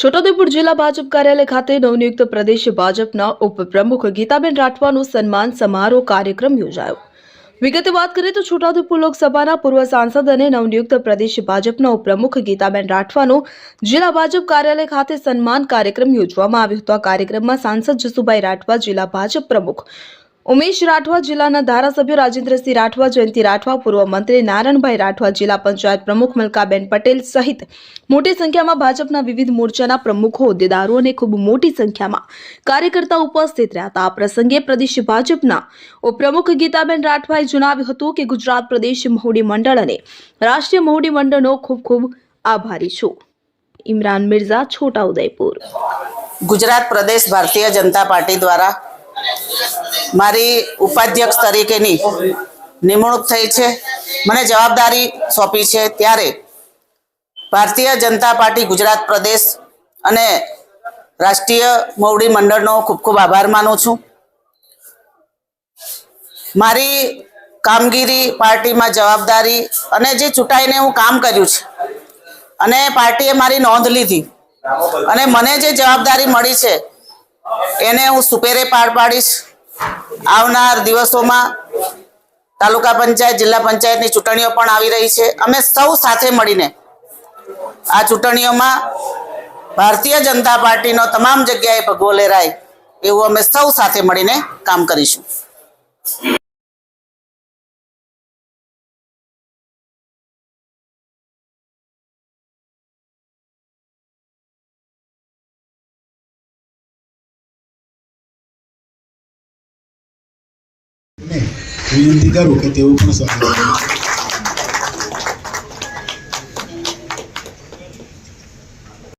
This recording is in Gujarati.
છોટાઉદેપુર જિલ્લા ભાજપ કાર્યાલય ખાતે નવનિયુક્ત પ્રદેશ ભાજપના ઉપપ્રમુખ ગીતાબેન રાઠવાનું સન્માન સમારોહ કાર્યક્રમ યોજાયો। વિગતે વાત કરીએ તો છોટાઉદેપુર લોકસભાના પૂર્વ સાંસદ અને નવનિયુક્ત પ્રદેશ ભાજપના ઉપપ્રમુખ ગીતાબેન રાઠવાનું જિલ્લા ભાજપ કાર્યાલય ખાતે સન્માન કાર્યક્રમ યોજવામાં આવ્યો હતો। આ કાર્યક્રમમાં સાંસદ જસુભાઈ રાઠવા, જિલ્લા ભાજપ પ્રમુખ ઉમેશ રાઠવા, જિલ્લાના ધારાસભ્યો રાજેન્દ્રસિંહ રાઠવા, જયંતિ રાઠવા, પૂર્વ મંત્રી નારાયણભાઈ રાઠવા, જિલ્લા પંચાયત પ્રમુખ મલકાબેન પટેલ સહિત મોટી સંખ્યામાં ભાજપના વિવિધ મોરચાના પ્રમુખો, હોદ્દેદારો અને ખૂબ મોટી સંખ્યામાં કાર્યકર્તાઓ ઉપસ્થિત રહ્યા હતા। આ પ્રસંગે પ્રદેશ ભાજપના ઉપપ્રમુખ ગીતાબેન રાઠવાએ જણાવ્યું હતું કે ગુજરાત પ્રદેશ મહુડી મંડળ અને રાષ્ટ્રીય મહુડી મંડળનો ખૂબ ખૂબ આભારી છું। ઇમરાન મિર્ઝા, છોટાઉદેપુર। ગુજરાત પ્રદેશ ભારતીય જનતા પાર્ટી દ્વારા મારી ઉપાધ્યક્ષ તરીકેની નિમણૂક થઈ છે, મને જવાબદારી સોંપી છે। ત્યારે ભારતીય જનતા પાર્ટી ગુજરાત પ્રદેશ અને રાષ્ટ્રીય મહુડી મંડળનો ખૂબ ખૂબ આભાર માનું છું। મારી કામગીરી, પાર્ટીમાં જવાબદારી અને જે ચૂંટાઈને હું કામ કર્યું છે અને પાર્ટીએ મારી નોંધ લીધી અને મને જે જવાબદારી મળી છે એને હું સુપેરે પાર પાડીશ। આવનાર દિવસોમાં તાલુકા પંચાયત, જિલ્લા પંચાયતની ચૂંટણીઓ પણ આવી રહી છે। અમે સૌ સાથે મળીને આ ચૂંટણીઓમાં ભારતીય જનતા પાર્ટીનો તમામ જગ્યાએ ભગવો લહેરાય એવું અમે સૌ સાથે મળીને કામ કરીશું। વિનંતી કરું કે તેઓ પણ સ્વાગત કરે।